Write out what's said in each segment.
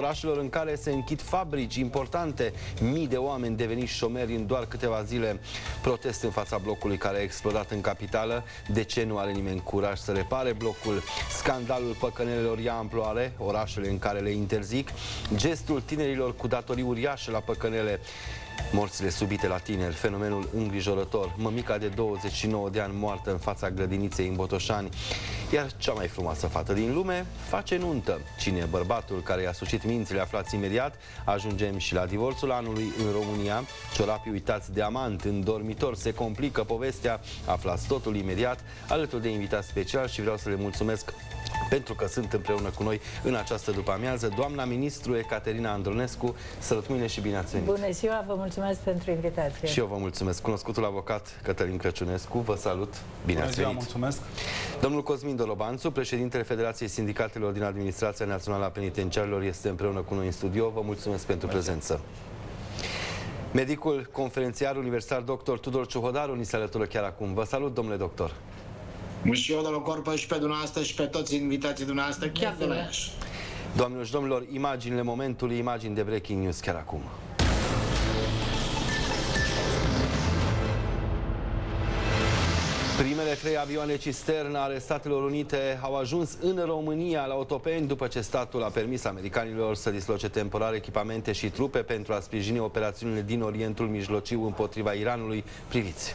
Orașelor în care se închid fabrici importante, mii de oameni deveniți șomeri în doar câteva zile. Protest în fața blocului care a explodat în capitală. De ce nu are nimeni curaj să repare blocul? Scandalul păcănelelor ia amploare, orașele în care le interzic. Gestul tinerilor cu datorii uriașe la păcănele. Morțile subite la tineri, fenomenul îngrijorător. Mămica de 29 de ani moartă în fața grădiniței în Botoșani. Iar cea mai frumoasă fată din lume face nuntă. Cine e bărbatul care i-a sucit mințile, aflați imediat. Ajungem și la divorțul anului în România. Ciorapii uitați de amant în dormitor, se complică povestea. Aflați totul imediat, alături de invitat special, și vreau să le mulțumesc pentru că sunt împreună cu noi în această după-amiază. Doamna ministru Ecaterina Andronescu, sărut mâine și bine ați venit! Bună ziua, vă mulțumesc pentru invitație. Și eu vă mulțumesc. Cunoscutul avocat Cătălin Crăciunescu, vă salut, bine ați venit! Mulțumesc! Domnul Cosmin Dolobanțu, președintele Federației Sindicatelor din Administrația Națională a Penitenciarilor, este împreună cu noi în studio. Vă mulțumesc pentru prezență. Medicul conferențiar universitar dr. Tudor Ciuhodaru ni se alătură chiar acum. Vă salut, domnule doctor! Și eu, domnul Corpă, și pe dumneavoastră și pe toți invitații dumneavoastră, chiar de la Iași. Doamnelor și domnilor, imaginile momentului, imagini de breaking news chiar acum. Primele 3 avioane cisternă ale Statelor Unite au ajuns în România la Otopeni după ce statul a permis americanilor să disloce temporar echipamente și trupe pentru a sprijini operațiunile din Orientul Mijlociu împotriva Iranului. Priviți!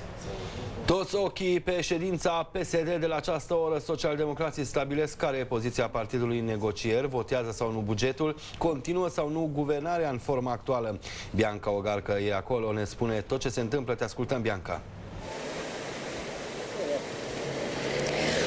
Toți ochii pe ședința PSD de la această oră. Socialdemocrații stabilesc care e poziția partidului în negocieri, votează sau nu bugetul, continuă sau nu guvernarea în forma actuală. Bianca Ogarcă e acolo, ne spune tot ce se întâmplă. Te ascultăm, Bianca.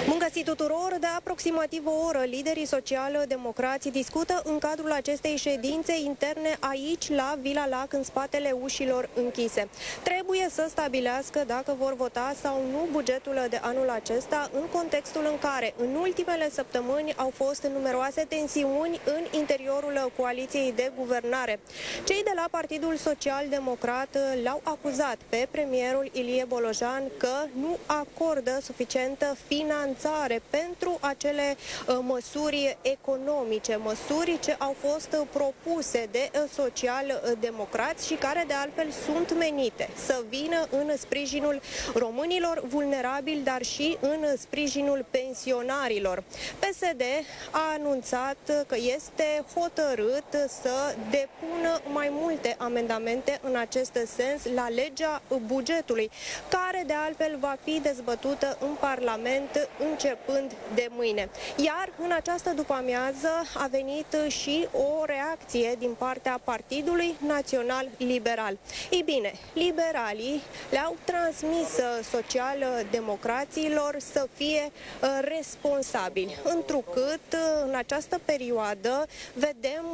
Bun găsit tuturor! De aproximativ o oră, liderii social-democrații discută în cadrul acestei ședințe interne aici, la Vila Lac, în spatele ușilor închise. Trebuie să stabilească dacă vor vota sau nu bugetul de anul acesta, în contextul în care în ultimele săptămâni au fost numeroase tensiuni în interiorul coaliției de guvernare. Cei de la Partidul Social-Democrat l-au acuzat pe premierul Ilie Bolojan că nu acordă suficientă finanțare pentru acele măsuri economice, măsuri ce au fost propuse de social-democrați și care de altfel sunt menite să vină în sprijinul românilor vulnerabili, dar și în sprijinul pensionarilor. PSD a anunțat că este hotărât să depună mai multe amendamente în acest sens la legea bugetului, care de altfel va fi dezbătută în Parlament începând de mâine. Iar în această după-amiază a venit și o reacție din partea Partidului Național Liberal. Ei bine, liberalii le-au transmis social-democraților să fie responsabili, întrucât în această perioadă vedem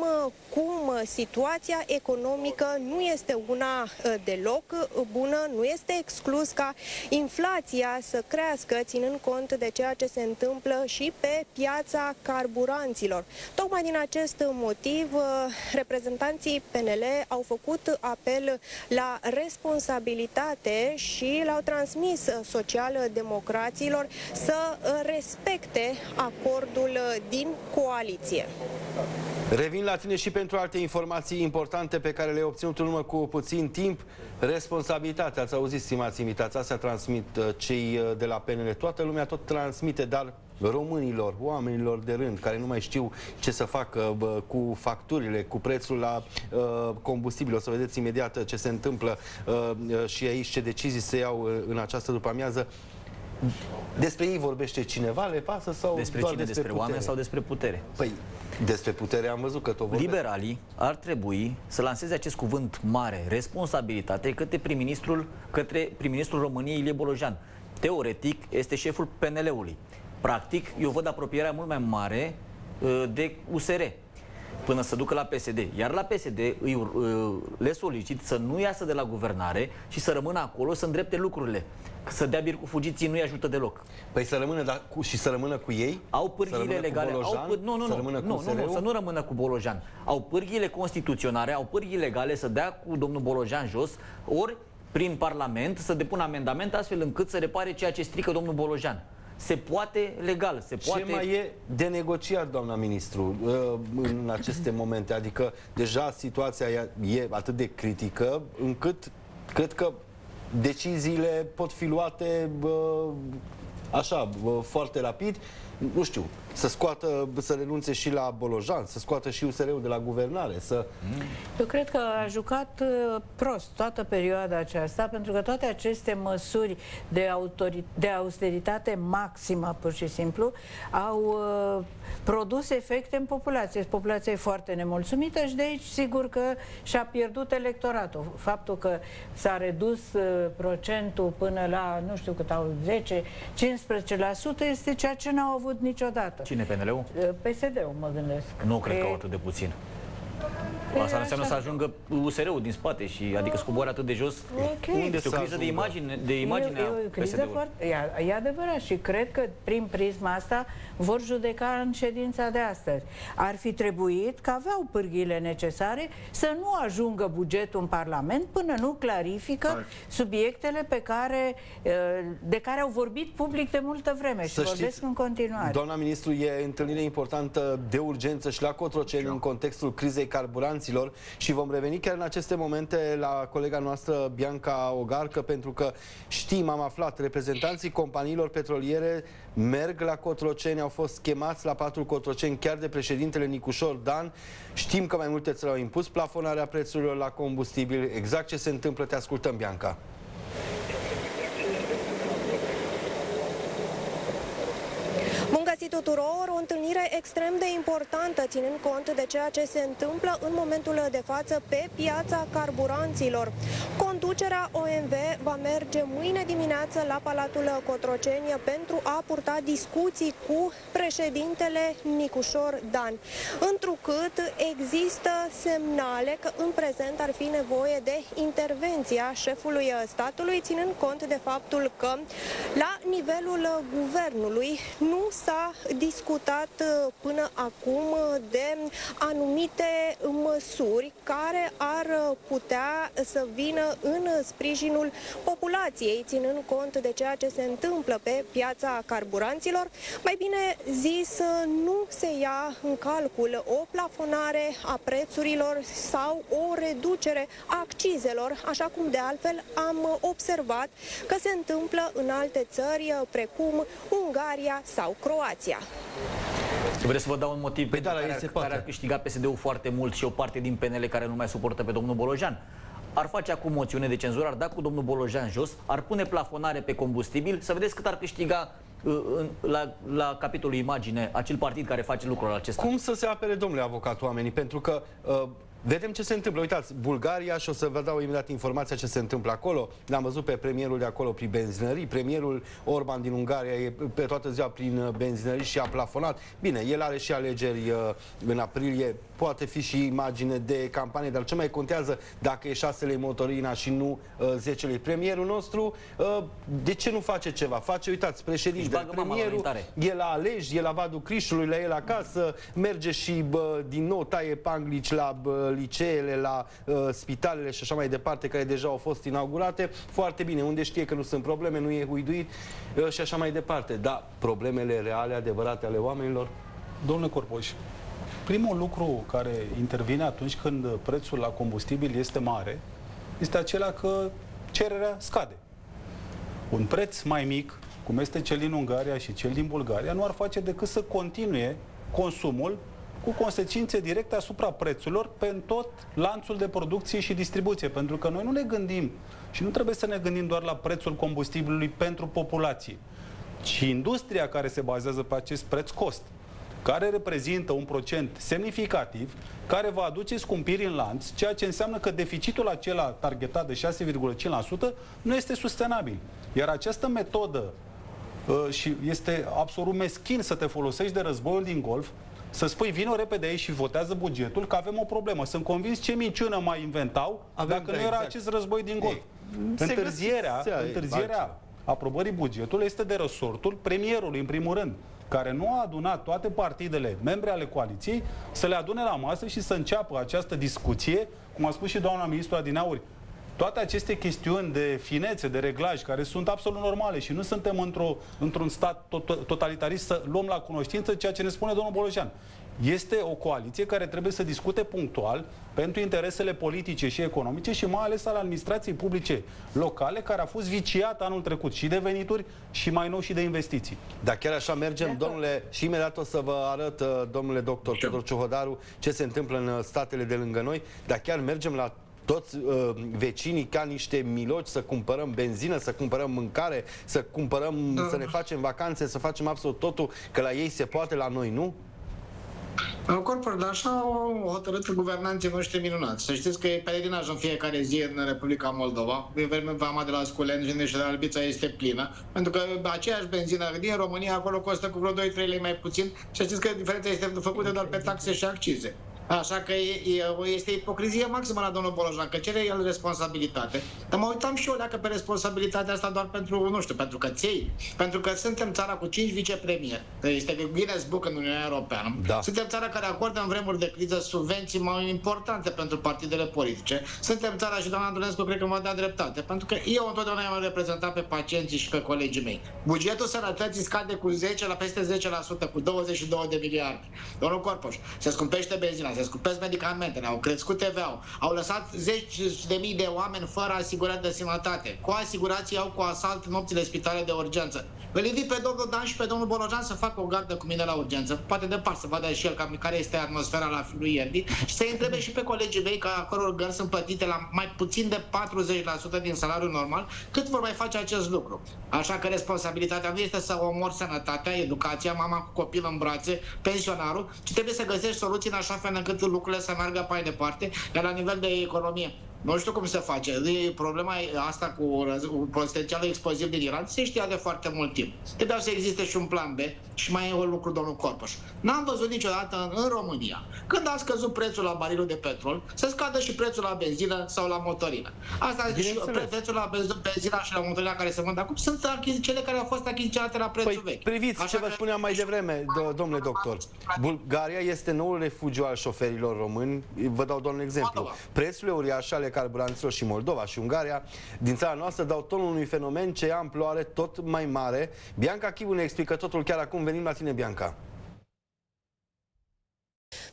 cum situația economică nu este una deloc bună, nu este exclus ca inflația să crească, ținând cont de ceea ce se întâmplă și pe piața carburanților. Tocmai din acest motiv, reprezentanții PNL au făcut apel la responsabilitate și le-au transmis social-democraților să respecte acordul din coaliție. Revin la tine și pentru alte informații importante pe care le-ai obținut în urmă cu puțin timp. Responsabilitatea, ați auzit, stimați invitați, astea transmit cei de la PNL. Toată lumea tot transmite, dar românilor, oamenilor de rând, care nu mai știu ce să facă cu facturile, cu prețul la combustibil. O să vedeți imediat ce se întâmplă și aici, ce decizii se iau în această după-amiază. Despre ei vorbește cineva? Le pasă sau despre doar cine? Despre oameni sau despre putere? Păi, despre putere am văzut că tot vorbesc. Liberalii ar trebui să lanseze acest cuvânt mare, responsabilitate, către prim-ministrul României, Ilie Bolojan. Teoretic, este șeful PNL-ului. Practic, eu văd apropierea mult mai mare de USR până să ducă la PSD. Iar la PSD le solicit să nu iasă de la guvernare și să rămână acolo, să îndrepte lucrurile. Să dea bir cu fugiții nu-i ajută deloc. Păi să rămână, și să rămână cu ei? Au pârghiile legale. Să nu rămână cu Bolojan. Au pârghiile constituționale, au pârghii legale să dea cu domnul Bolojan jos, ori prin Parlament să depună amendament astfel încât să repare ceea ce strică domnul Bolojan. se poate legal, se poate... Ce mai e de negociat, doamna ministru, în aceste momente? Adică deja situația e atât de critică încât cred că deciziile pot fi luate așa, foarte rapid. Nu știu, să renunțe și la Bolojan, să scoată și USR-ul de la guvernare, să... Eu cred că a jucat prost toată perioada aceasta, pentru că toate aceste măsuri de austeritate maximă, pur și simplu, au produs efecte în populație. Populația e foarte nemulțumită și de aici, sigur că și-a pierdut electoratul. Faptul că s-a redus procentul până la, nu știu cât au, 10-15% este ceea ce n-au avut niciodată. Cine, PNL-ul? PSD-ul, mă gândesc. Nu cred că au atât de puțin. Asta înseamnă să ajungă USR-ul din spate și adică să coboare atât de jos. Unde este o criză de imagine a PSD-ului. E adevărat și cred că prin prisma asta vor judeca în ședința de astăzi. Ar fi trebuit că aveau pârghiile necesare să nu ajungă bugetul în Parlament până nu clarifică subiectele de care au vorbit public de multă vreme și vorbesc în continuare. Doamna ministru, e întâlnire importantă de urgență și la Cotroceni în contextul crizei carburanților și vom reveni chiar în aceste momente la colega noastră Bianca Ogarcă, pentru că știm, am aflat, reprezentanții companiilor petroliere merg la Cotroceni, au fost chemați la Palatul Cotroceni chiar de președintele Nicușor Dan. Știm că mai multe țări au impus plafonarea prețurilor la combustibil. Exact ce se întâmplă, te ascultăm, Bianca. Bun găsit tuturor! O întâlnire extrem de importantă, ținând cont de ceea ce se întâmplă în momentul de față pe piața carburanților. Conducerea OMV va merge mâine dimineață la Palatul Cotroceni pentru a purta discuții cu președintele Nicușor Dan, întrucât există semnale că în prezent ar fi nevoie de intervenția șefului statului, ținând cont de faptul că la nivelul guvernului nu s-a discutat până acum de anumite măsuri care ar putea să vină în sprijinul populației, ținând cont de ceea ce se întâmplă pe piața carburanților. Mai bine zis, nu se ia în calcul o plafonare a prețurilor sau o reducere a accizelor, așa cum de altfel am observat că se întâmplă în alte țări precum Ungaria sau Croația. Vreți să vă dau un motiv pentru care ar câștiga PSD-ul foarte mult și o parte din PNL care nu mai suportă pe domnul Bolojan? Ar face acum moțiune de cenzură, ar da cu domnul Bolojan jos, ar pune plafonare pe combustibil, să vedeți cât ar câștiga la capitolul imagine acel partid care face lucrul acesta. Cum să se apere, domnule avocat, oamenii? Pentru că vedem ce se întâmplă. Uitați, Bulgaria, și o să vă dau imediat informația ce se întâmplă acolo. L-am văzut pe premierul de acolo prin benzinării. Premierul Orban din Ungaria e pe toată ziua prin benzinării și a plafonat. Bine, el are și alegeri în aprilie. Poate fi și imagine de campanie, dar ce mai contează dacă e 6 lei motorina și nu 10 lei? Premierul nostru, de ce nu face ceva? Face, uitați, președintele, premierul, e la Alej, e la Vadul Crișului, la el acasă, merge și din nou taie panglici la liceele, la spitalele și așa mai departe, care deja au fost inaugurate. Foarte bine, unde știe că nu sunt probleme, nu e huiduit și așa mai departe. Dar problemele reale, adevărate ale oamenilor? Domnule Corpoș, primul lucru care intervine atunci când prețul la combustibil este mare este acela că cererea scade. Un preț mai mic, cum este cel din Ungaria și cel din Bulgaria, nu ar face decât să continue consumul cu consecințe directe asupra prețurilor pe tot lanțul de producție și distribuție. Pentru că noi nu ne gândim și nu trebuie să ne gândim doar la prețul combustibilului pentru populație, ci industria care se bazează pe acest preț cost, care reprezintă un procent semnificativ, care va aduce scumpiri în lanț, ceea ce înseamnă că deficitul acela targetat de 6,5% nu este sustenabil. Iar această metodă, și este absolut meschin să te folosești de războiul din Golf, să spui vino repede aici și votează bugetul, că avem o problemă. Sunt convins ce minciună mai inventau dacă nu era acest război din Golf. Întârzierea aprobării bugetului este de resortul premierului, în primul rând, care nu a adunat toate partidele membre ale coaliției să le adune la masă și să înceapă această discuție, cum a spus și doamna ministru adineauri, toate aceste chestiuni de finețe, de reglaj, care sunt absolut normale și nu suntem într-un stat totalitarist să luăm la cunoștință ceea ce ne spune domnul Bolojan. Este o coaliție care trebuie să discute punctual pentru interesele politice și economice și mai ales al administrației publice locale, care a fost viciată anul trecut și de venituri și mai nou și de investiții. Dar chiar așa mergem, domnule, și imediat o să vă arăt, domnule doctor Tudor Ciuhodaru, ce se întâmplă în statele de lângă noi, dar chiar mergem la toți vecinii ca niște miloci să cumpărăm benzină, să cumpărăm mâncare, să cumpărăm, să ne facem vacanțe, să facem absolut totul, că la ei se poate, la noi nu? Corpul, dar așa au hotărât guvernanții noștri minunați. Să știți că e peregrinaj în fiecare zi în Republica Moldova. Vama de la Sculen și de la Albița este plină, pentru că aceeași benzină din România acolo costă cu vreo 2-3 lei mai puțin și știți că diferența este făcută doar pe taxe și accize. Așa că este ipocrizie maximă la domnul Bolojan, că cere el responsabilitate. Dar mă uitam și eu dacă pe responsabilitatea asta doar pentru, nu știu, pentru căței, pentru că suntem țara cu 5 vicepremieri, este Guinness Book în Uniunea Europeană. Da. Suntem țara care acordă în vremuri de criză subvenții mai importante pentru partidele politice. Suntem țara, și doamna Andronescu cred că mă da dreptate, pentru că eu întotdeauna am reprezentat pe pacienții și pe colegii mei. Bugetul sănătății scade cu 10 la peste 10%, cu 22 de miliarde. Domnul Corpoș, se scumpește benzina, se scumpesc medicamentele, au crescut TVA-ul, au lăsat 10.000 de oameni fără asigurări de sănătate. Cu asigurații au cu asalt nopțile spitale de urgență. Îl invit pe domnul Dan și pe domnul Bolojan să facă o gardă cu mine la urgență, poate departe, să vadă și el care este atmosfera la lui Ierdi și să-i întrebe și pe colegii mei, a căror gărzi sunt plătite la mai puțin de 40% din salariul normal, cât vor mai face acest lucru. Așa că responsabilitatea nu este să omori sănătatea, educația, mama cu copil în brațe, pensionarul, ci trebuie să găsești soluții în așa fel încât lucrurile să meargă mai departe, iar la nivel de economie. Nu știu cum se face. Problema asta cu potențialul exploziv din Iran se știa de foarte mult timp. Trebuia să existe și un plan B și mai e un lucru, domnul Corpoș. N-am văzut niciodată în România, când a scăzut prețul la barilul de petrol, să scadă și prețul la benzină sau la motorină. Asta și prețul la benzina și la motorină care se vând acum sunt cele care au fost achiziționate la prețul vechi. Priviți așa ce vă spuneam mai devreme, domnule doctor. Bulgaria este noul refugiu al șoferilor români. Vă dau doar un exemplu. Prețurile uriașe ale carburanților și Moldova și Ungaria din țara noastră dau tonul unui fenomen ce ia amploare tot mai mare. Bianca Chivu ne explică totul chiar acum. Venim la tine, Bianca.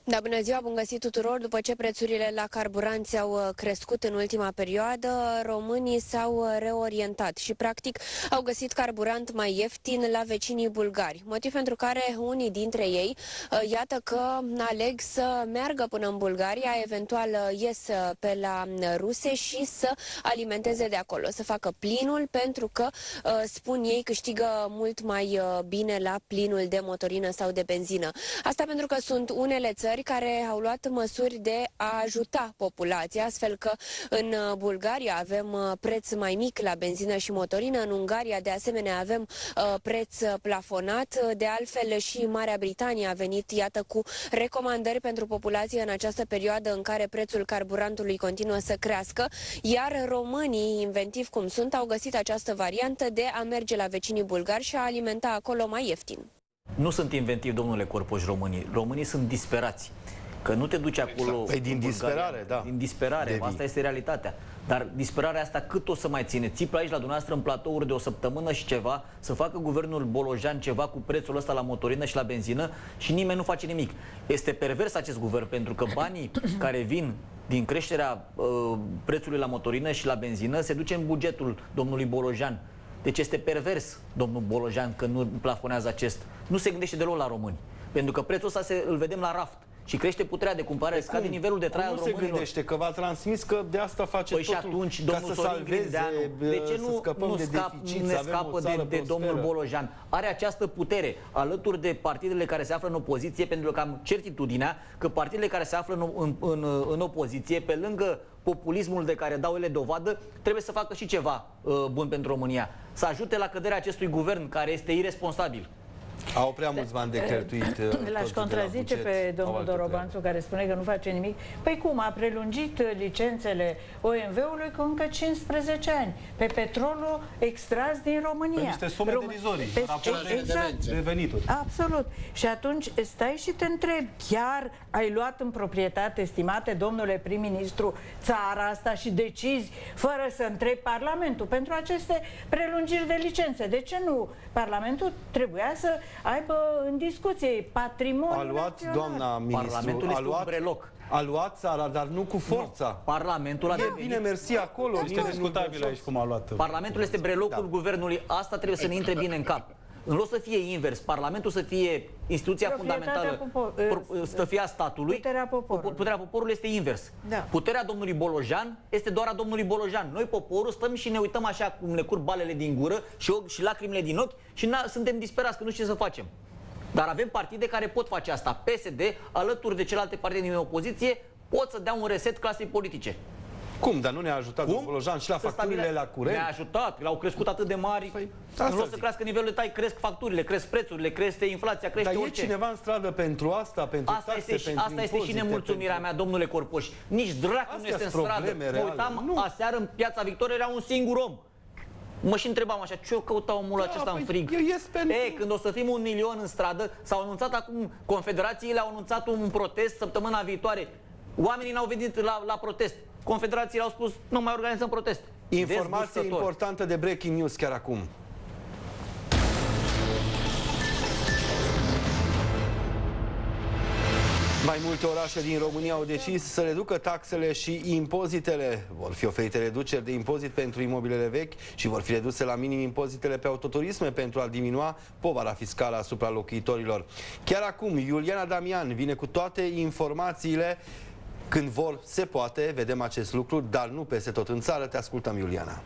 Da, bună ziua, bun găsit tuturor! După ce prețurile la carburanți au crescut în ultima perioadă, românii s-au reorientat și practic au găsit carburant mai ieftin la vecinii bulgari. Motiv pentru care unii dintre ei, iată că aleg să meargă până în Bulgaria, eventual ies pe la ruse și să alimenteze de acolo, să facă plinul, pentru că, spun ei, câștigă mult mai bine la plinul de motorină sau de benzină. Asta pentru că sunt unele țări care au luat măsuri de a ajuta populația, astfel că în Bulgaria avem preț mai mic la benzină și motorină, în Ungaria de asemenea avem preț plafonat, de altfel și Marea Britanie a venit, iată, cu recomandări pentru populație în această perioadă în care prețul carburantului continuă să crească, iar românii, inventivi cum sunt, au găsit această variantă de a merge la vecinii bulgari și a alimenta acolo mai ieftin. Nu sunt inventivi, domnule Corpoș, românii. Românii sunt disperați. Că nu te duci acolo... Păi din disperare, da. Din disperare, asta este realitatea. Dar disperarea asta cât o să mai ține? Ții pe aici la dumneavoastră în platouri de o săptămână și ceva, să facă guvernul Bolojan ceva cu prețul ăsta la motorină și la benzină și nimeni nu face nimic. Este pervers acest guvern, pentru că banii care vin din creșterea prețului la motorină și la benzină se duce în bugetul domnului Bolojan. Deci este pervers, domnul Bolojan, că nu plafonează acest. Nu se gândește deloc la români. Pentru că prețul ăsta îl vedem la raft. Și crește puterea de cumpărare, scade nivelul de trai al românilor. Nu se gândește că v-a transmis că de asta face totul, și atunci, ca domnul să salveze, de ce ne scapă de domnul Bolojan? Are această putere alături de partidele care se află în opoziție, pentru că am certitudinea că partidele care se află în opoziție, pe lângă populismul de care dau ele dovadă, trebuie să facă și ceva bun pentru România. Să ajute la căderea acestui guvern care este iresponsabil. Au prea mulți bani de cheltuit. L-aș contrazice pe domnul Dorobanțu, care spune că nu face nimic. Păi cum? A prelungit licențele OMV-ului cu încă 15 ani pe petrolul extras din România. Pe niște sume derizorii, exact. de venituri. Absolut. Și atunci stai și te întrebi, chiar ai luat în proprietate, stimate domnule prim-ministru, țara asta și decizi fără să întrebi Parlamentul pentru aceste prelungiri de licențe? De ce nu? Parlamentul trebuia să aibă în discuție patrimoniul A luat, național. doamna ministru, Parlamentul este un breloc. A luat țara, dar nu cu forța. Parlamentul a E bine, mersi acolo. Este discutabil aici cum a luat. Parlamentul este brelocul guvernului. Asta trebuie să ne intre bine în cap. În loc să fie invers, Parlamentul să fie instituția fundamentală, să fie a statului, puterea poporului este invers. Da. Puterea domnului Bolojan este doar a domnului Bolojan. Noi, poporul, stăm și ne uităm așa cum ne curg balele din gură și lacrimile din ochi și suntem disperați că nu știm ce să facem. Dar avem partide care pot face asta. PSD, alături de celelalte partide din opoziție, pot să dea un reset clasei politice. Cum? Dar nu ne-a ajutat domnul Bolojan și la facturile la curent? Ne-a ajutat, l-au crescut atât de mari. Păi, în loc să crească nivelul de trai, cresc facturile, cresc prețurile, crește inflația, crește Dar orice. e cineva în stradă pentru asta, pentru Asta taxe, este, pentru asta este și impozite, nemulțumirea mea, domnule Corpoș. Nici dracu nu este în stradă. Mă uitam aseară în Piața Victoriei, era un singur om. Mă și întrebam așa, ce o căuta omul acesta în frig? Când o să fim 1 milion în stradă, s-au anunțat acum, confederațiile au anunțat un protest săptămâna viitoare. Oamenii n-au venit la protest. Confederațiile au spus, nu mai organizăm protest. Informație importantă de breaking news chiar acum. Mai multe orașe din România au decis să reducă taxele și impozitele. Vor fi oferite reduceri de impozit pentru imobilele vechi și vor fi reduse la minim impozitele pe autoturisme pentru a diminua povara fiscală asupra locuitorilor. Chiar acum, Iuliana Damian vine cu toate informațiile. Când vor, se poate, vedem acest lucru, dar nu peste tot în țară. Te ascultăm, Iuliana.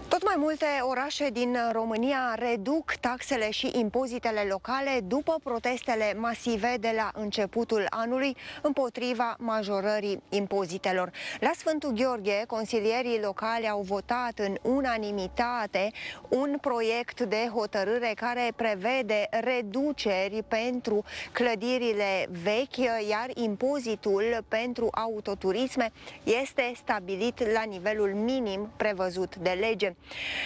Tot mai multe orașe din România reduc taxele și impozitele locale după protestele masive de la începutul anului împotriva majorării impozitelor. La Sfântul Gheorghe, consilierii locali au votat în unanimitate un proiect de hotărâre care prevede reduceri pentru clădirile vechi, iar impozitul pentru autoturisme este stabilit la nivelul minim prevăzut de lege.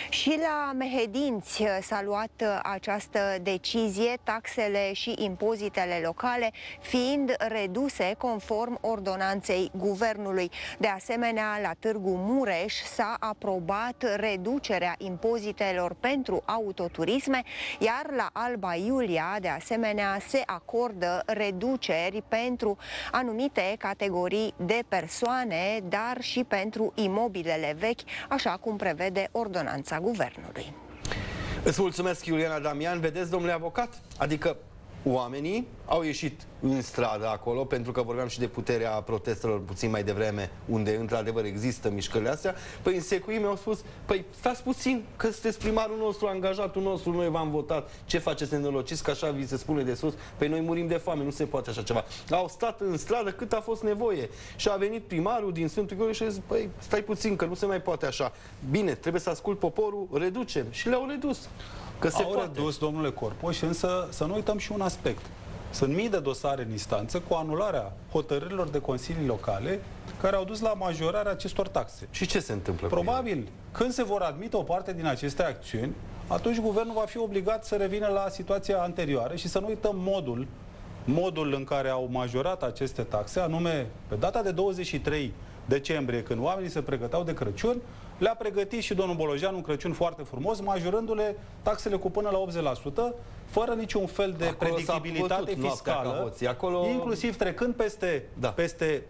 Și la Mehedinți s-a luat această decizie, taxele și impozitele locale fiind reduse conform ordonanței guvernului. De asemenea, la Târgu Mureș s-a aprobat reducerea impozitelor pentru autoturisme, iar la Alba Iulia, de asemenea, se acordă reduceri pentru anumite categorii de persoane, dar și pentru imobilele vechi, așa cum prevede ordonanța guvernului. Îți mulțumesc, Iuliana Damian. Vedeți, domnule avocat? Adică oamenii au ieșit în stradă acolo, pentru că vorbeam și de puterea protestelor puțin mai devreme, unde într-adevăr există mișcările astea. Păi în secuii mi-au spus, păi stați puțin, că sunteți primarul nostru, angajatul nostru, noi v-am votat, ce faceți nenorociți, că așa vi se spune de sus, păi noi murim de foame, nu se poate așa ceva. Au stat în stradă cât a fost nevoie și a venit primarul din Sfântul Gheorghe și a zis, păi stai puțin, că nu se mai poate așa. Bine, trebuie să ascult poporul, reducem. Și le-au redus. Că se poate. Redus, domnule Corpoș, însă să nu uităm și un aspect. Sunt mii de dosare în instanță cu anularea hotărârilor de consilii locale care au dus la majorarea acestor taxe. Și ce se întâmplă? Probabil, când se vor admite o parte din aceste acțiuni, atunci guvernul va fi obligat să revină la situația anterioară și să nu uităm modul în care au majorat aceste taxe, anume pe data de 23 decembrie, când oamenii se pregăteau de Crăciun, le-a pregătit și domnul Bolojan un Crăciun foarte frumos, majorându-le taxele cu până la 80%, fără niciun fel de predictibilitate fiscală, inclusiv trecând peste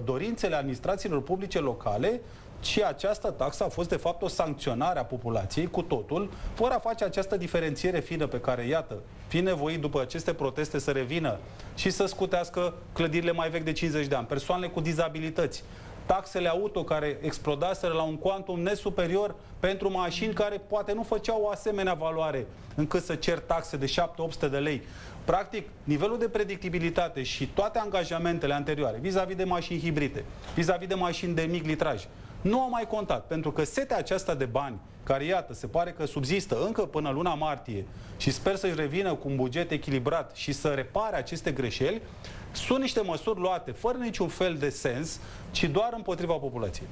dorințele administrațiilor publice locale. Și această taxă a fost de fapt o sancționare a populației cu totul, fără a face această diferențiere fină pe care, iată, fi nevoit după aceste proteste să revină și să scutească clădirile mai vechi de 50 de ani, persoanele cu dizabilități, taxele auto care explodaseră la un cuantum nesuperior pentru mașini care poate nu făceau o asemenea valoare încât să cer taxe de 700-800 de lei. Practic, nivelul de predictibilitate și toate angajamentele anterioare vis-a-vis de mașini hibride, vis-a-vis de mașini de mic litraj, nu au mai contat, pentru că setea aceasta de bani, care, iată, se pare că subzistă încă până luna martie și sper să-și revină cu un buget echilibrat și să repare aceste greșeli, sunt niște măsuri luate fără niciun fel de sens, ci doar împotriva populației.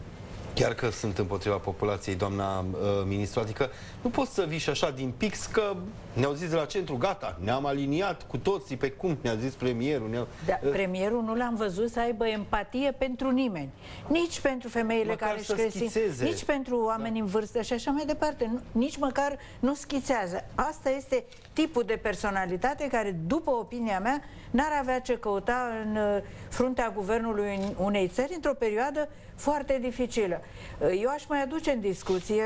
Chiar că sunt împotriva populației, doamna ministru, adică nu poți să vii și așa din pix că ne-au zis de la centru, gata, ne-am aliniat cu toții, pe cum ne-a zis premierul. Da, premierul nu l-am văzut să aibă empatie pentru nimeni. Nici pentru femeile Măcar care să își cresc, schițeze. nici pentru oamenii în vârstă și așa mai departe. Nici măcar nu schițează. Asta este tipul de personalitate care, după opinia mea, n-ar avea ce căuta în fruntea guvernului unei țări într-o perioadă foarte dificilă. Eu aș mai aduce în discuție,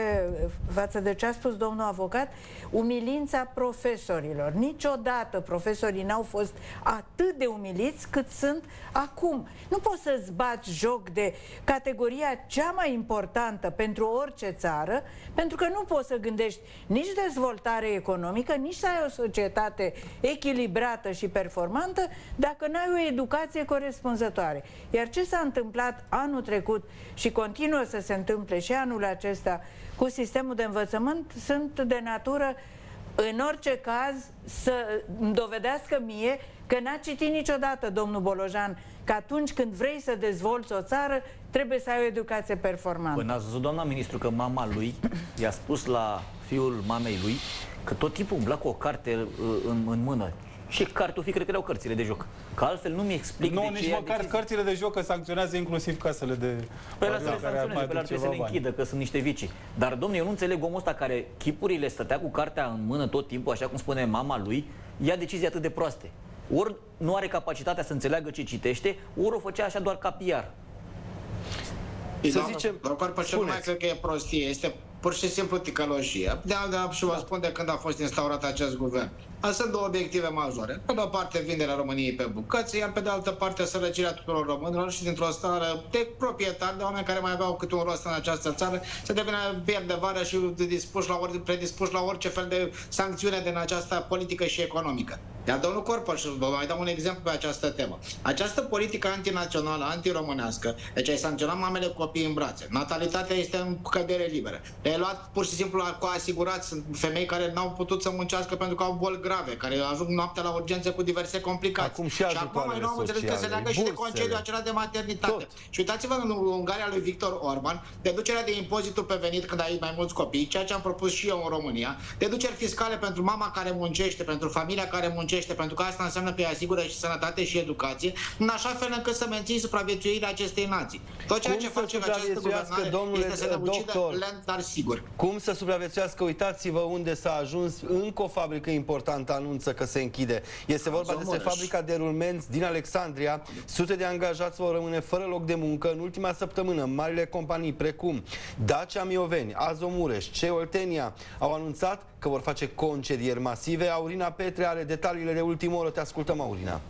față de ce a spus domnul avocat, umilința profesorilor. Niciodată profesorii n-au fost atât de umiliți cât sunt acum. Nu poți să-ți bați joc de categoria cea mai importantă pentru orice țară, pentru că nu poți să gândești nici dezvoltare economică, nici să ai o societate echilibrată și performantă dacă n-ai o educație corespunzătoare. Iar ce s-a întâmplat anul trecut și continuă să se întâmple și anul acesta cu sistemul de învățământ sunt de natură, în orice caz, să îmi dovedească mie că n-a citit niciodată domnul Bolojan că atunci când vrei să dezvolți o țară, trebuie să ai o educație performantă. Până ați văzut, doamna ministru, că mama lui i-a spus la fiul mamei lui că tot timpul umbla cu o carte în mână. Și cartofi, cred că erau cărțile de joc. Că altfel nu mi explic Nu, de nici ce măcar cărțile de joc, că sancționează inclusiv casele de... Păi la să le sancționeze, pe la trebuie să le închidă, că sunt niște vicii. Dar, domnule, eu nu înțeleg omul ăsta care chipurile stătea cu cartea în mână tot timpul, așa cum spune mama lui, ia decizii atât de proaste. Ori nu are capacitatea să înțeleagă ce citește, ori o făcea așa doar ca PR. Să zicem, nu mai cred că e prostie, este pur și simplu ticăloșie. Și vă spun de când a fost instaurat acest guvern. Sunt două obiective majore. Pe de o parte, vinderea României pe bucăți, iar pe de altă parte, sărăcirea tuturor românilor și dintr-o stare de proprietari, de oameni care mai aveau câte un rost în această țară, să devină pierd de vară și predispuși la orice fel de sancțiune din această politică și economică. Iar domnul Corpăș, vă mai dau un exemplu pe această temă. Această politică antinațională, antiromânească, deci ai sancționat mamele copii în brațe, natalitatea este în cădere liberă. Le-ai luat pur și simplu cu asigurați, sunt femei care n-au putut să muncească pentru că au boli grave, care ajung noaptea la urgențe cu diverse complicații. Acum și acum nu am înțeles că se leagă și de concediul acela de maternitate. Tot. Și uitați-vă în Ungaria lui Victor Orban, deducerea de impozitul pe venit când ai mai mulți copii, ceea ce am propus și eu în România, deduceri fiscale pentru mama care muncește, pentru familia care muncește, pentru că asta înseamnă că îi asigură și sănătate și educație, în așa fel încât să menții supraviețuirea acestei nații. Tot ceea ce face această guvernare este să ne ucidă lent, dar sigur. Cum să supraviețuiască? Uitați-vă unde s-a ajuns. Încă o fabrică importantă anunță că se închide. Este vorba despre fabrica de rulmenți din Alexandria. Sute de angajați vor rămâne fără loc de muncă. În ultima săptămână, marile companii precum Dacia Mioveni, Azomureș, Oltenia au anunțat că vor face concedieri masive. Aurina Petre are detaliile de ultimă oră. Te ascultăm, Aurina.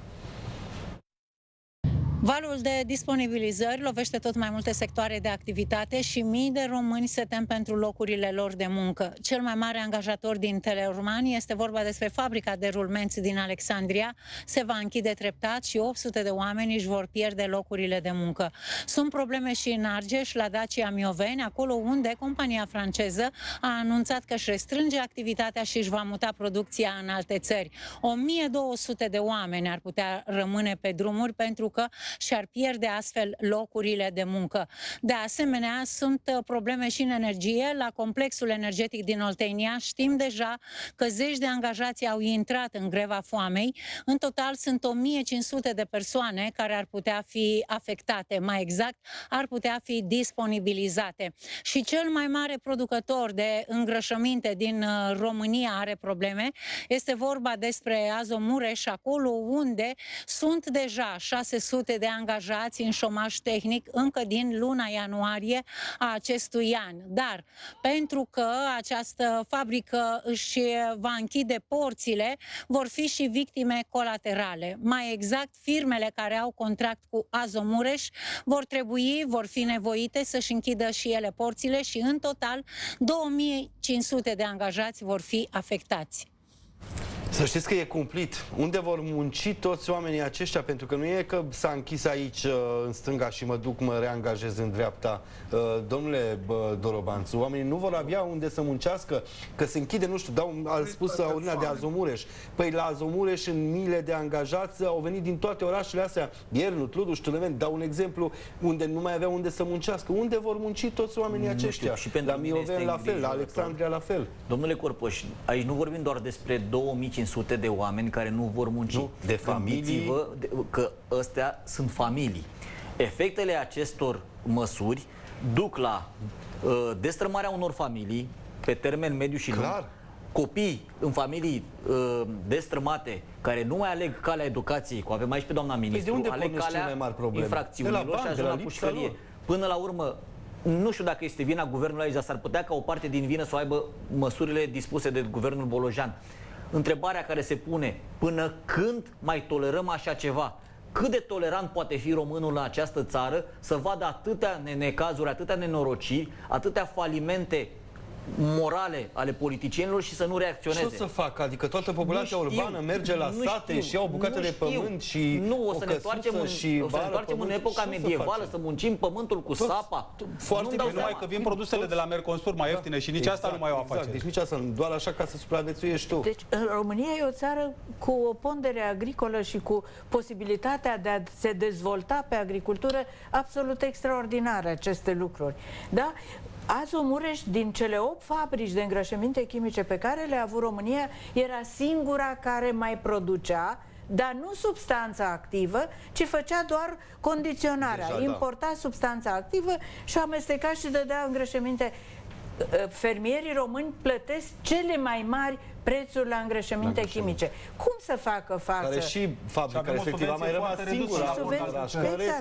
Valul de disponibilizări lovește tot mai multe sectoare de activitate și mii de români se tem pentru locurile lor de muncă. Cel mai mare angajator din Teleorman este vorba despre fabrica de rulmenți din Alexandria. Se va închide treptat și 800 de oameni își vor pierde locurile de muncă. Sunt probleme și în Argeș, la Dacia Mioveni, acolo unde compania franceză a anunțat că își restrânge activitatea și își va muta producția în alte țări. 1200 de oameni ar putea rămâne pe drumuri pentru că și-ar pierde astfel locurile de muncă. De asemenea, sunt probleme și în energie. La complexul energetic din Oltenia știm deja că zeci de angajați au intrat în greva foamei. În total sunt 1500 de persoane care ar putea fi afectate. Mai exact, ar putea fi disponibilizate. Și cel mai mare producător de îngrășăminte din România are probleme. Este vorba despre Azomureș, acolo unde sunt deja 600 de angajați în șomaj tehnic încă din luna ianuarie a acestui an. Dar pentru că această fabrică își va închide porțile, vor fi și victime colaterale. Mai exact, firmele care au contract cu Azomureș vor fi nevoite să-și închidă și ele porțile și în total 2500 de angajați vor fi afectați. Să știți că e cumplit. Unde vor munci toți oamenii aceștia? Pentru că nu e că s-a închis aici în stânga și mă duc, mă reangajez în dreapta. Domnule Dorobanțu, oamenii nu vor avea unde să muncească, că se închide, nu știu, a spus Aurina de Azomureș. Păi la Azomureș, în miile de angajați, au venit din toate orașele astea, Iernu, Tluduș, Târnăveni, dau un exemplu, unde nu mai avea unde să muncească. Unde vor munci toți oamenii aceștia? Și pentru la Mioveni la fel, la Alexandria la fel. Domnule Corpoș, aici nu vorbim doar despre 2500 de oameni care nu vor munci. Nu, de familii. Gândiți-vă că ăstea sunt familii. Efectele acestor măsuri duc la destrămarea unor familii pe termen mediu și lung. Copii în familii destrămate care nu mai aleg calea educației, cum avem aici pe doamna ministru, aleg calea infracțiunilor și ajung la pușcărie. Până la urmă, nu știu dacă este vina guvernului aici, dar s-ar putea ca o parte din vină să o aibă măsurile dispuse de guvernul Bolojan. Întrebarea care se pune, până când mai tolerăm așa ceva? Cât de tolerant poate fi românul în această țară să vadă atâtea necazuri, atâtea nenorociri, atâtea falimente morale ale politicienilor și să nu reacționeze? Ce o să facă? Adică toată populația urbană merge la sate și iau bucate de pământ și nu, o să ne întoarcem în epoca medievală, să muncim pământul cu sapa. Foarte bine, numai că vin produsele de la Mercosur mai ieftine și nici asta nu mai au afaceri. Deci nici asta, doar așa ca să supraviețuiești tu. Deci România e o țară cu o pondere agricolă și cu posibilitatea de a se dezvolta pe agricultură absolut extraordinară aceste lucruri. Da? Azomureș, din cele 8 fabrici de îngrășăminte chimice pe care le-a avut România, era singura care mai producea, dar nu substanța activă, ci făcea doar condiționarea. Deja, importa substanța activă și amesteca și dădea îngrășăminte. Fermierii români plătesc cele mai mari prețuri la îngrășăminte chimice. Cum să facă față? Care și fabrica respectivă a mai rămas singura.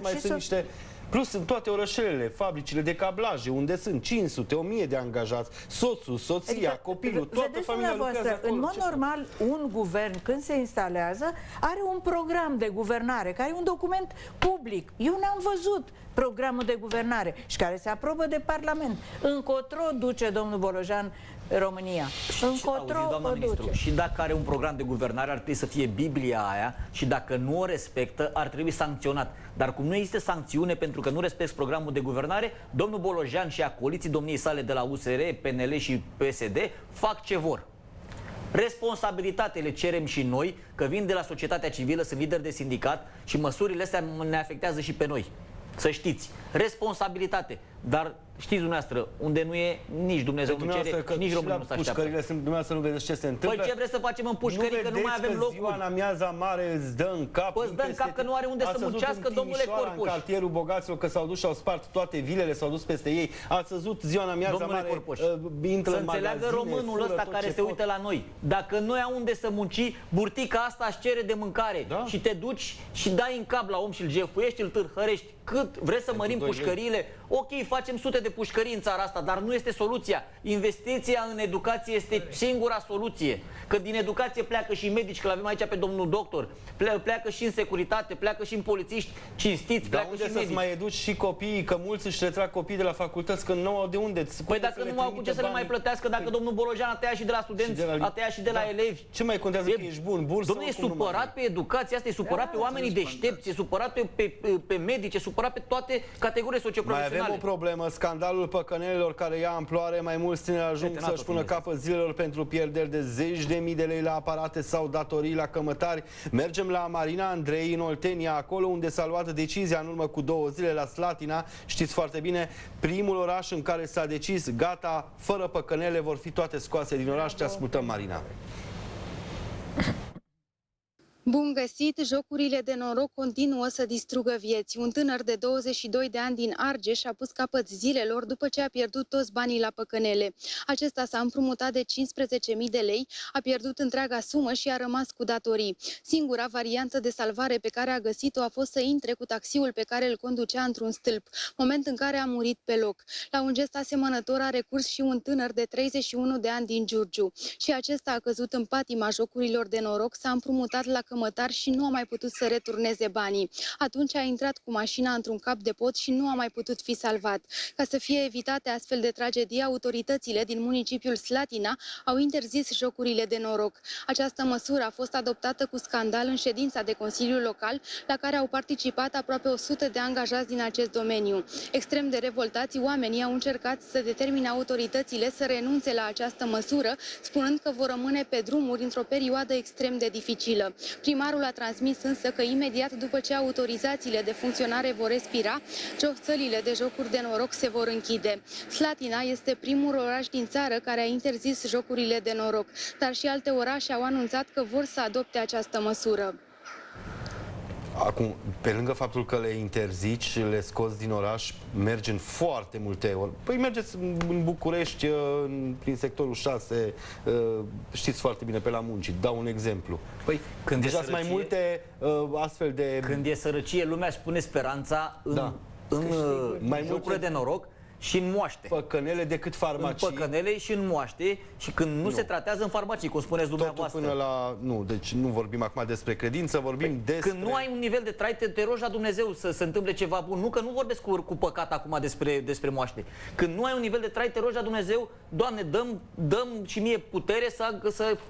Mai sunt niște... Plus în toate orășelele, fabricile de cablaje, unde sunt 500, 1000 de angajați, soțul, soția, adică, copilul, toată familia lucrează acolo. În mod normal, un guvern, când se instalează, are un program de guvernare, care e un document public. Eu n-am văzut programul de guvernare și care se aprobă de Parlament. Încotro duce domnul Bolojan România. Încotro o duce. Și dacă are un program de guvernare, ar trebui să fie Biblia aia și dacă nu o respectă, ar trebui sancționat. Dar cum nu există sancțiune pentru că nu respecti programul de guvernare, domnul Bolojan și acoliții domniei sale de la USR, PNL și PSD fac ce vor. Responsabilitate le cerem și noi, că vin de la societatea civilă, sunt lideri de sindicat și măsurile astea ne afectează și pe noi. Să știți, responsabilitate. Dar știți dumneavoastră, unde nu e, nici Dumnezeu nu cere, nici românul nu se așteaptă. Pușcările sunt, dumneavoastră nu vedeți ce se întâmplă? Păi ce vreți să facem în pușcării, că nu mai avem locuri? Ziua în amiaza mare îți dă în cap. Păi îți dă în cap că nu are unde să muncească, domnule Corpuș. În cartierul bogaților, că s-au dus și au spart toate vilele, s-au dus peste ei. Ați văzut ziua în amiaza mare, să înțeleagă românul ăsta care se uită la noi. Dacă noi au unde să munci, burtica asta își cere de mâncare și te duci și dai în cap la om și îl jefuiești, îl târhărești. Cât vreți să mărim pușcăriile? Ok, facem sute de pușcării în țara asta, dar nu este soluția. Investiția în educație este singura soluție. Că din educație pleacă și medici, că l-avem aici pe domnul doctor, pleacă și în securitate, pleacă și în polițiști cinstiți, pleacă și medici. Să mai educi și copiii, că mulți își retrag copiii de la facultăți, că nu au de unde. Păi dacă nu au cu ce să le mai plătească, dacă domnul Bolojan a tăiat și de la studenți, a tăiat și de la elevi. Ce mai contează că ești bun? Domnul e supărat pe educație, asta e supărat pe oamenii deștepți, e supărat pe medici, e supărat pe toate categoriile socioprofesionale. Mai avem o problemă, scandalul păcănelilor care ia amploare, mai mulți tineri ajung să-și pună capăt zilelor pentru pierderi de zeci de mii de lei la aparate sau datorii la cămătari. Mergem la Marina Andrei, în Oltenia, acolo unde s-a luat decizia în urmă cu 2 zile la Slatina. Știți foarte bine, primul oraș în care s-a decis, gata, fără păcănele vor fi toate scoase din oraș. Te ascultăm, Marina. Bun găsit! Jocurile de noroc continuă să distrugă vieți. Un tânăr de 22 de ani din Argeș a pus capăt zilelor după ce a pierdut toți banii la păcănele. Acesta s-a împrumutat de 15.000 de lei, a pierdut întreaga sumă și a rămas cu datorii. Singura variantă de salvare pe care a găsit-o a fost să intre cu taxiul pe care îl conducea într-un stâlp, moment în care a murit pe loc. La un gest asemănător a recurs și un tânăr de 31 de ani din Giurgiu. Și acesta a căzut în patima jocurilor de noroc, s-a împrumutat la cămătar și nu a mai putut să returneze banii. Atunci a intrat cu mașina într-un cap de pod și nu a mai putut fi salvat. Ca să fie evitate astfel de tragedii, autoritățile din municipiul Slatina au interzis jocurile de noroc. Această măsură a fost adoptată cu scandal în ședința de Consiliu Local, la care au participat aproape 100 de angajați din acest domeniu. Extrem de revoltați, oamenii au încercat să determine autoritățile să renunțe la această măsură, spunând că vor rămâne pe drumuri într-o perioadă extrem de dificilă. Primarul a transmis însă că imediat după ce autorizațiile de funcționare vor expira, sălile de jocuri de noroc se vor închide. Slatina este primul oraș din țară care a interzis jocurile de noroc, dar și alte orașe au anunțat că vor să adopte această măsură. Acum, pe lângă faptul că le interzici, le scoți din oraș, mergi în foarte multe ori. Păi mergeți în București, prin sectorul 6, știți foarte bine, pe la Muncii, dau un exemplu. Păi, când deja sunt mai multe astfel de... Când e sărăcie, lumea își pune speranța în jocurile de noroc și în moaște. Păcănele decât farmacii. În păcănele și în moaște și când nu se tratează în farmacii, cum spuneți dumneavoastră. Totul până la... Nu, deci nu vorbim acum despre credință, vorbim despre... Când nu ai un nivel de trai, te rogi la Dumnezeu să se întâmple ceva bun. Nu că nu vorbesc cu păcat acum despre moaște. Când nu ai un nivel de trai, te rogi la Dumnezeu, Doamne, dăm și mie putere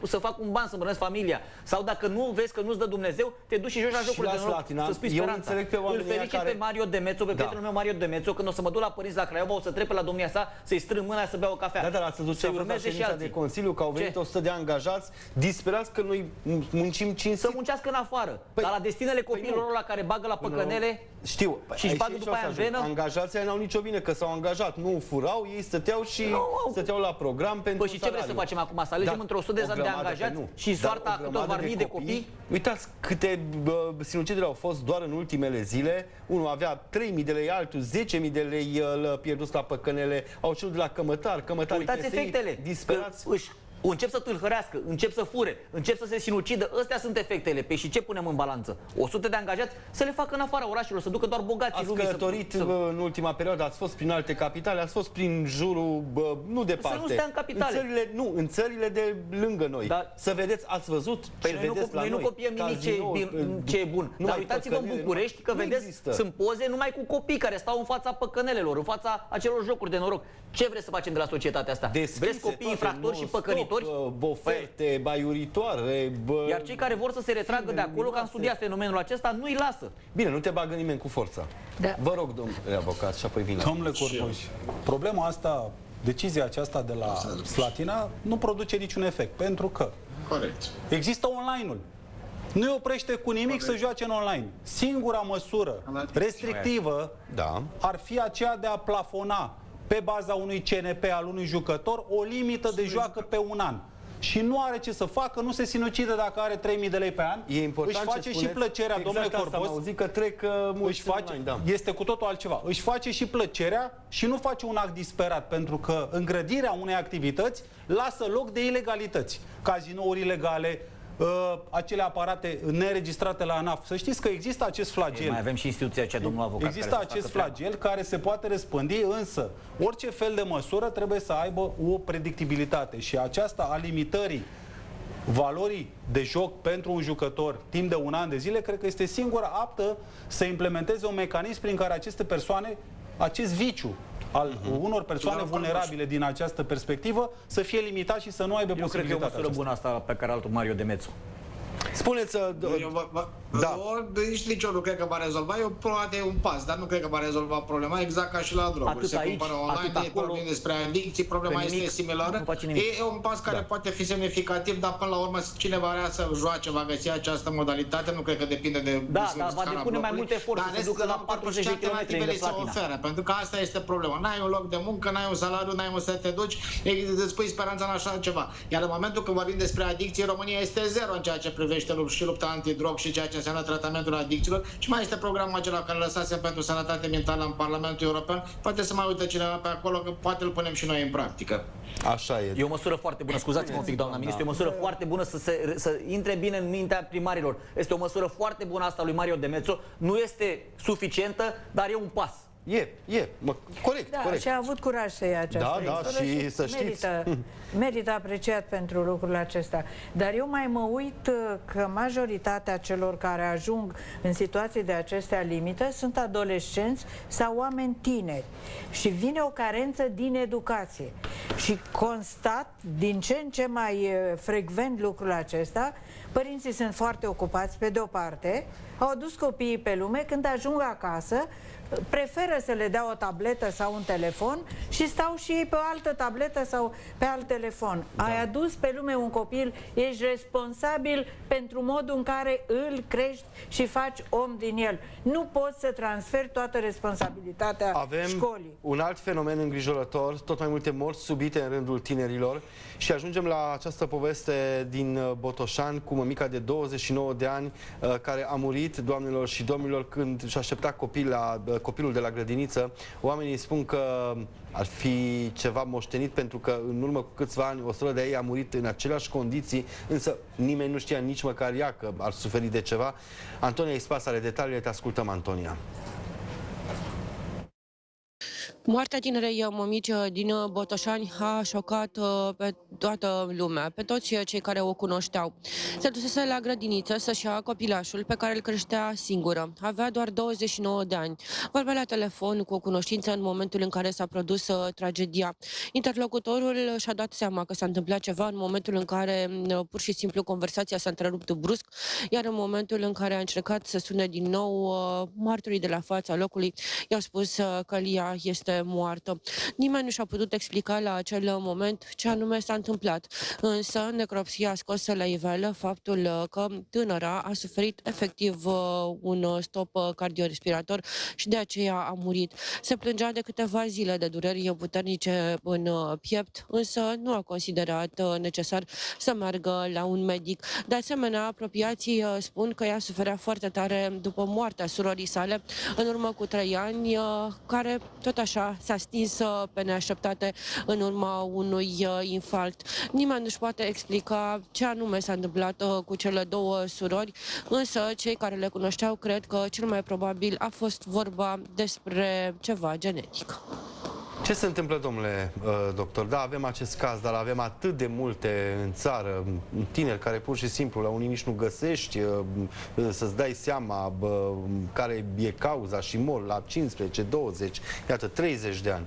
să fac un ban, să îmi familia. Sau dacă nu vezi că nu-ți dă Dumnezeu, te duci și joci la jocurile de noroc, să spui speranța. Îl felicit pe Mario Demețu, pe prietenul meu Mario Demețu, când o să mă duc la părinți la Craiova, o să trec pe la domnia sa, să-i strâng mâna să bea o cafea. Da, dar ați văzut ce a fost la ședința de Consiliu, că au venit 100 de angajați disperați că noi muncim 500. Să muncească în afară. Dar la destinele copiilor la care bagă la păcănele și își bagă după aia în venă. Angajații n-au nicio vină că s-au angajat. Nu furau, ei stăteau și stăteau la program pentru și ce vrei să facem acum? Să alegem între 100 de angajați și soarta câtorva mii de copii? Uitați câte sinucideri au fost doar în ultimele zile. Unul avea 3.000 de lei, altul 10.000 de lei pierdus la păcănele, au cerut de la cămătari. Uitați efectele. Disperați. Încep să tâlhărească, încep să fure, încep să se sinucidă. Astea sunt efectele. Pe și ce punem în balanță? 100 de angajați să le facă în afara orașelor, să ducă doar bogații lumii. Ați călătorit în ultima perioadă, ați fost prin alte capitale, ați fost prin jurul, nu departe. Să nu stea în capitale. În țările de lângă noi. Dar să vedeți, ați văzut ce vedeți la noi. Noi nu copiem nimic ce e bun. Dar uitați-vă în București că vedeți, sunt poze numai cu copii care stau în fața păcănelelor, în fața acelor jocuri de noroc. Ce vreți să facem de la societatea asta? Vreți copii infractori și păcănitori? Bofete, baiuritoare... Iar cei care vor să se retragă de acolo, că am studiat fenomenul acesta, nu-i lasă. Bine, nu te bagă nimeni cu forța. Da. Vă rog, domnule avocat, și apoi vine. Domnule Corboș, problema asta, decizia aceasta de la Slatina nu produce niciun efect, pentru că există online-ul. Nu-i oprește cu nimic să joace în online. Singura măsură restrictivă ar fi aceea de a plafona pe baza unui CNP al unui jucător o limită de joacă pe un an. Și nu are ce să facă, nu se sinucide dacă are 3.000 de lei pe an. E important își face și plăcerea, domnule Corbos. Că trec este cu totul altceva. Își face și plăcerea și nu face un act disperat, pentru că îngrădirea unei activități lasă loc de ilegalități. Cazinouri ilegale, acele aparate neregistrate la ANAF. Să știți că există acest flagel. Mai avem și instituția aceea, domnul avocat. Există acest flagel care se poate răspândi, însă orice fel de măsură trebuie să aibă o predictibilitate și aceasta a limitării valorii de joc pentru un jucător timp de un an de zile, cred că este singura aptă să implementeze un mecanism prin care aceste persoane, acest viciu al unor persoane vulnerabile din această perspectivă să fie limitat și să nu aibă posibilitatea. Eu cred că e o măsură bună asta pe care altul Mario Demețu. Spuneți... Nici eu nu cred că va rezolva, poate un pas, dar nu cred că va rezolva problema, exact ca și la droguri. Se cumpără online, vorbim despre adicții, problema este similară. E un pas care poate fi semnificativ, dar până la urmă cine vrea să joace, va găsi această modalitate, nu cred că depinde de... Da, dar va depune mai multe eforturi să se ducă la 40 de km în Slatina. Pentru că asta este problema. N-ai un loc de muncă, n-ai un salariu, n-ai unde să te duci, îți pui speranța în așa ceva. Iar în momentul când vorbim despre adicții, România este zero în ceea ce privește și lupta antidrog și ceea ce înseamnă tratamentul adicțiilor și mai este programul acela care lăsasem pentru sănătate mentală în Parlamentul European. Poate să mai uită cineva pe acolo, că poate îl punem și noi în practică. Așa e. E o măsură foarte bună, scuzați-mă un pic, doamna ministru, e o măsură foarte bună să intre bine în mintea primarilor. Este o măsură foarte bună asta lui Mario Demețu, nu este suficientă, dar e un pas. Corect, Da, corect. și a avut curaj să ia această Da, istorie și să știți. Merită apreciat pentru lucrul acesta. Dar eu mai mă uit că majoritatea celor care ajung în situații de acestea limită sunt adolescenți sau oameni tineri. Și vine o carență din educație. Și constat din ce în ce mai frecvent lucrul acesta. Părinții sunt foarte ocupați, pe de-o parte, au adus copiii pe lume, când ajung acasă, preferă să le dea o tabletă sau un telefon și stau și ei pe o altă tabletă sau pe alt telefon. Da. Ai adus pe lume un copil, ești responsabil pentru modul în care îl crești și faci om din el. Nu poți să transferi toată responsabilitatea școlii. Un alt fenomen îngrijorător, tot mai multe morți subite în rândul tinerilor, și ajungem la această poveste din Botoșani cu mămica de 29 de ani care a murit, doamnelor și domnilor, când își aștepta copilul de la grădiniță. Oamenii spun că ar fi ceva moștenit, pentru că în urmă cu câțiva ani o soră de ei a murit în aceleași condiții, însă nimeni nu știa nici măcar ea că ar suferi de ceva. Antonia Ispas are detaliile, te ascultăm, Antonia. Moartea tinerei mămici din Botoșani a șocat pe toată lumea, pe toți cei care o cunoșteau. Se dusese la grădiniță să-și ia copilașul pe care îl creștea singură. Avea doar 29 de ani. Vorbea la telefon cu o cunoștință în momentul în care s-a produs tragedia. Interlocutorul și-a dat seama că s-a întâmplat ceva în momentul în care pur și simplu conversația s-a întrerupt brusc, iar în momentul în care a încercat să sune din nou, martorii de la fața locului i-au spus că Lia este moartă. Nimeni nu și-a putut explica la acel moment ce anume s-a întâmplat, însă necropsia a scos la iveală faptul că tânăra a suferit efectiv un stop cardiorespirator și de aceea a murit. Se plângea de câteva zile de dureri puternice în piept, însă nu a considerat necesar să meargă la un medic. De asemenea, apropiații spun că ea suferea foarte tare după moartea surorii sale în urmă cu 3 ani, care tot așa s-a stins pe neașteptate în urma unui infarct. Nimeni nu-și poate explica ce anume s-a întâmplat cu cele două surori, însă cei care le cunoșteau cred că cel mai probabil a fost vorba despre ceva genetic. Ce se întâmplă, domnule doctor? Da, avem acest caz, dar avem atât de multe în țară, tineri care pur și simplu la unii nici nu găsești, să-ți dai seama care e cauza și mor la 15, 20, iată, 30 de ani.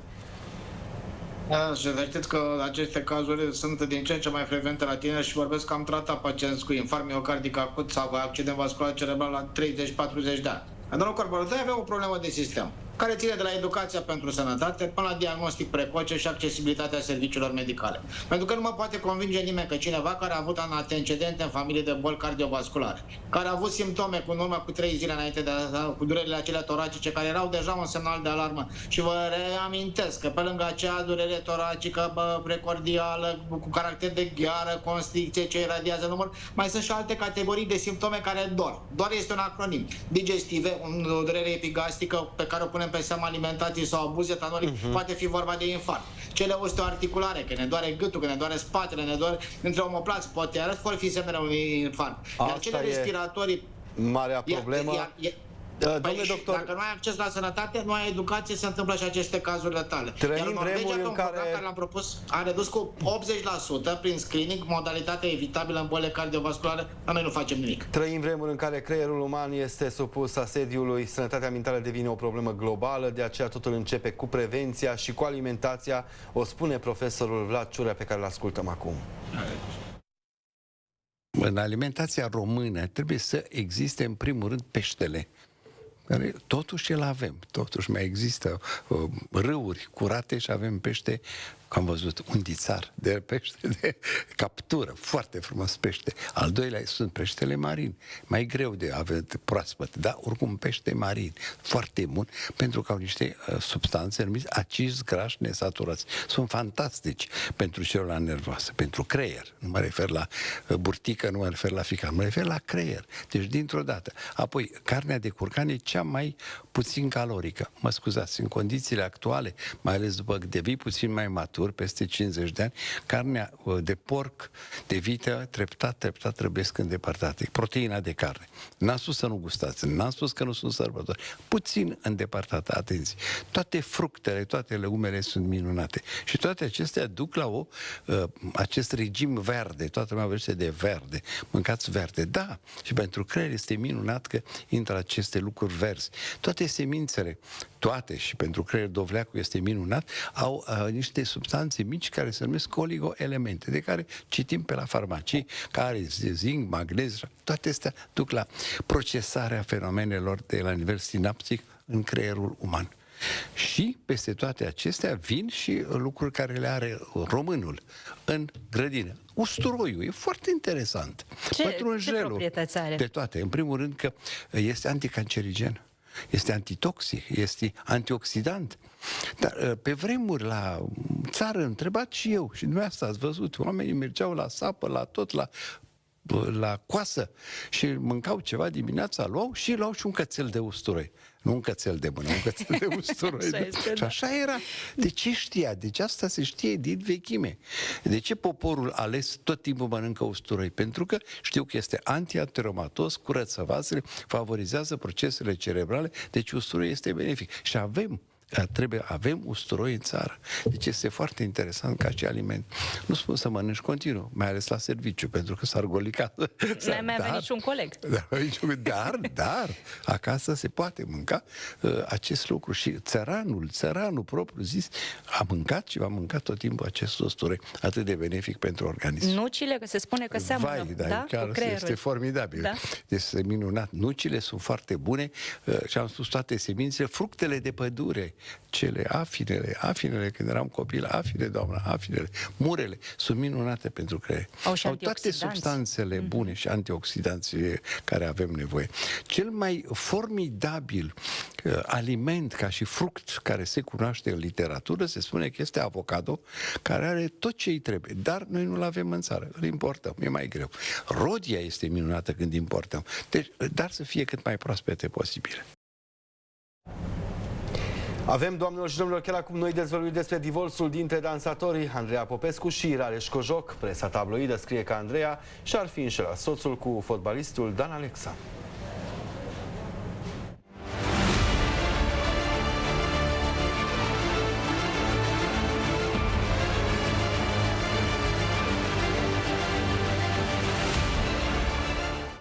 Da, și știți că aceste cazuri sunt din ce în ce mai frecvente la tineri și vorbesc că am tratat pacienți cu infarct miocardic acut sau cu accident vascular cerebral la 30-40 de ani. Domnul Corporul, noi avem o problemă de sistem care ține de la educația pentru sănătate până la diagnostic precoce și accesibilitatea serviciilor medicale. Pentru că nu mă poate convinge nimeni că cineva care a avut antecedente în familie de boli cardiovasculare, care a avut simptome cu urmă cu 3 zile înainte cu durerile acelea toracice, care erau deja un semnal de alarmă, și vă reamintesc că pe lângă acea durere toracică precordială, cu caracter de gheară, constricție, ce iradiază număr, mai sunt și alte categorii de simptome care dor. Dor este un acronim. Digestive, o durere epigastrică pe care o punem pe seama alimentației sau abuz etanolic, poate fi vorba de infarct. Cele osteoarticulare, că ne doare gâtul, că ne doare spatele, ne doare între omoplați, poate iarăși vor fi semnele unui infarct. Iar cele respiratorii... Marea problemă... Domnule doctor, dacă nu ai acces la sănătate, nu ai educație, se întâmplă și aceste cazuri tale. Iar Norvegia, în care l-am propus, a redus cu 80% prin screening modalitatea evitabilă în bolile cardiovasculare, dar noi nu facem nimic. Trăim vremuri în care creierul uman este supus asediului, sănătatea mentală devine o problemă globală, de aceea totul începe cu prevenția și cu alimentația, o spune profesorul Vlad Ciurea, pe care îl ascultăm acum. În alimentația română trebuie să existe în primul rând peștele, care totuși îl avem, totuși mai există râuri curate și avem pește, am văzut undițar de pește de captură, foarte frumos pește. Al doilea sunt peștele marin, mai greu de avut proaspăt, dar oricum pește marin, foarte bun, pentru că au niște substanțe numiți acizi grași nesaturați. Sunt fantastici pentru celula nervoasă, pentru creier. Nu mă refer la burtică, nu mă refer la ficat, mă refer la creier. Deci dintr-o dată. Apoi, carnea de curcan e cea mai puțin calorică. Mă scuzați, în condițiile actuale, mai ales după devii puțin mai matur, matur, peste 50 de ani, carnea de porc, de vită, treptat trebuie să îndepărtate. Proteina de carne. N-am spus să nu gustați, n-am spus că nu sunt sărbători. Puțin îndepărtată, atenție. Toate fructele, toate legumele sunt minunate. Și toate acestea duc la acest regim verde. Toată lumea vorbește de verde. Mâncați verde. Da, și pentru creier este minunat că intră aceste lucruri verzi. Toate semințele, toate, și pentru creier dovleacul este minunat, au niște substanțe mici care se numesc oligoelemente, de care citim pe la farmacii, care zinc, magnez, toate astea duc la procesarea fenomenelor de la nivel sinaptic în creierul uman. Și peste toate acestea vin și lucruri care le are românul în grădină. Usturoiul e foarte interesant. Ce proprietăți are? De toate. În primul rând că este anticancerigen, este antitoxic, este antioxidant. Dar pe vremuri la țară, întrebați și eu, și dumneavoastră ați văzut, oamenii mergeau la sapă, la tot, la coasă și mâncau ceva dimineața, luau și un cățel de usturoi. Nu un cățel de mână, un cățel de usturoi. Și așa era. De ce știa? Deci asta se știe din vechime. De ce poporul ales tot timpul mănâncă usturoi? Pentru că știu că este antiateromatos, curăță vasele, favorizează procesele cerebrale, deci usturoi este benefic. Și avem usturoi în țară. Deci este foarte interesant ca și aliment. Nu spun să mănânci continuu, mai ales la serviciu, pentru că s-ar goli casă. N-ai mai avea niciun coleg. Dar, acasă se poate mânca acest lucru. Și țăranul propriu zis, a mâncat și va mânca tot timpul acest usturoi atât de benefic pentru organism. Nucile, că se spune că seamănă, chiar cu creierul. este formidabil. Da? Este minunat. Nucile sunt foarte bune și am spus toate semințele, fructele de pădure, afinele, când eram copil, afinele, murele, sunt minunate pentru creier. Au toate substanțele bune și antioxidanții care avem nevoie. Cel mai formidabil aliment ca și fruct care se cunoaște în literatură, se spune că este avocado, care are tot ce îi trebuie, dar noi nu-l avem în țară, îl importăm, e mai greu. Rodia este minunată când importăm, deci, dar să fie cât mai proaspete posibile. Avem, doamnelor și domnilor, chiar acum noi dezvăluiri despre divorțul dintre dansatorii Andreea Popescu și Rareș Cojoc. Presa tabloidă scrie că Andreea și-ar fi înșelat soțul cu fotbalistul Dan Alexa.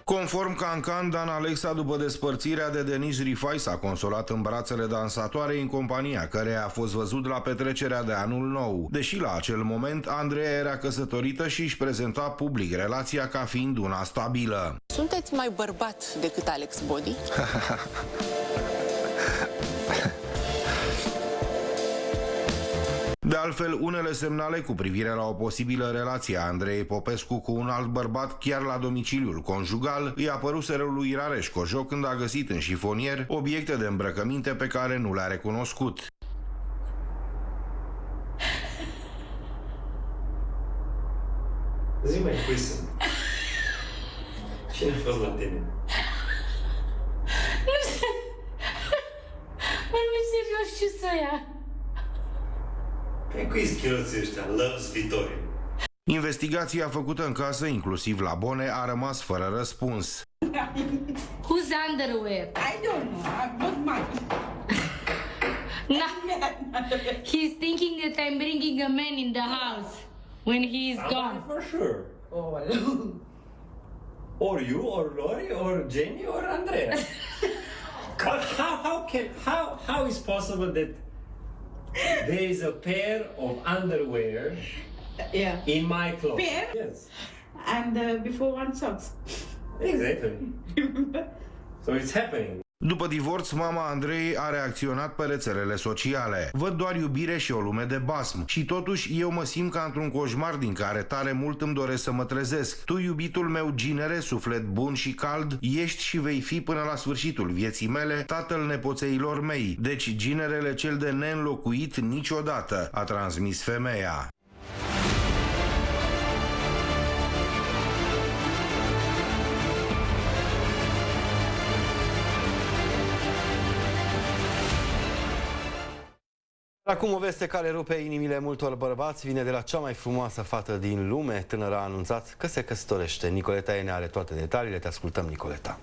Conform Cancan, Dan Alexa, după despărțirea de Denis Rifai, s-a consolat în brațele dansatoarei în compania căreia a fost văzut la petrecerea de anul nou. Deși la acel moment Andreea era căsătorită și își prezenta public relația ca fiind una stabilă. Sunteți mai bărbat decât Alex Body? De altfel, unele semnale cu privire la o posibilă relație a Andreei Popescu cu un alt bărbat chiar la domiciliul conjugal îi apăruseră lui Rareș Cojoc când a găsit în șifonier obiecte de îmbrăcăminte pe care nu le-a recunoscut. Zi mai, cui sunt? Cine a fost la tine? Nu serios, ce să ia? Cui schiroții ăștia? Loves Vitoria. Investigația făcută în casă, inclusiv la Bone, a rămas fără răspuns. Who's underwear? I don't know. I'm not mad. No. He's thinking that I'm bringing a man in the house when he's gone. For sure. Or you, or Lori, or Jenny, or Andrea. How is possible that there is a pair of underwear in my clothes? Pair? Yes. And before one socks. Exactly. So it's happening. După divorț, mama Andrei a reacționat pe rețelele sociale. Văd doar iubire și o lume de basm. Și totuși eu mă simt ca într-un coșmar din care tare mult îmi doresc să mă trezesc. Tu, iubitul meu ginere, suflet bun și cald, ești și vei fi până la sfârșitul vieții mele tatăl nepoțeilor mei. Deci ginerele cel de neînlocuit niciodată, a transmis femeia. Acum o veste care rupe inimile multor bărbați vine de la cea mai frumoasă fată din lume. Tânăra a anunțat că se căsătorește. Nicoleta Ene are toate detaliile. Te ascultăm, Nicoleta.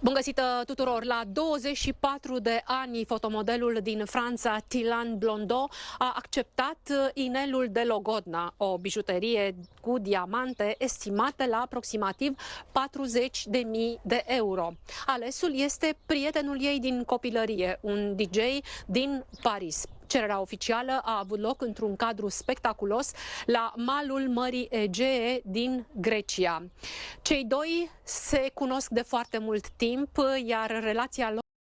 Bun găsit tuturor! La 24 de ani, fotomodelul din Franța, Tilan Blondeau, a acceptat inelul de Logodna, o bijuterie cu diamante estimată la aproximativ 40.000 de euro. Alesul este prietenul ei din copilărie, un DJ din Paris. Cererea oficială a avut loc într-un cadru spectaculos la malul Mării Egee din Grecia. Cei doi se cunosc de foarte mult timp, iar relația lor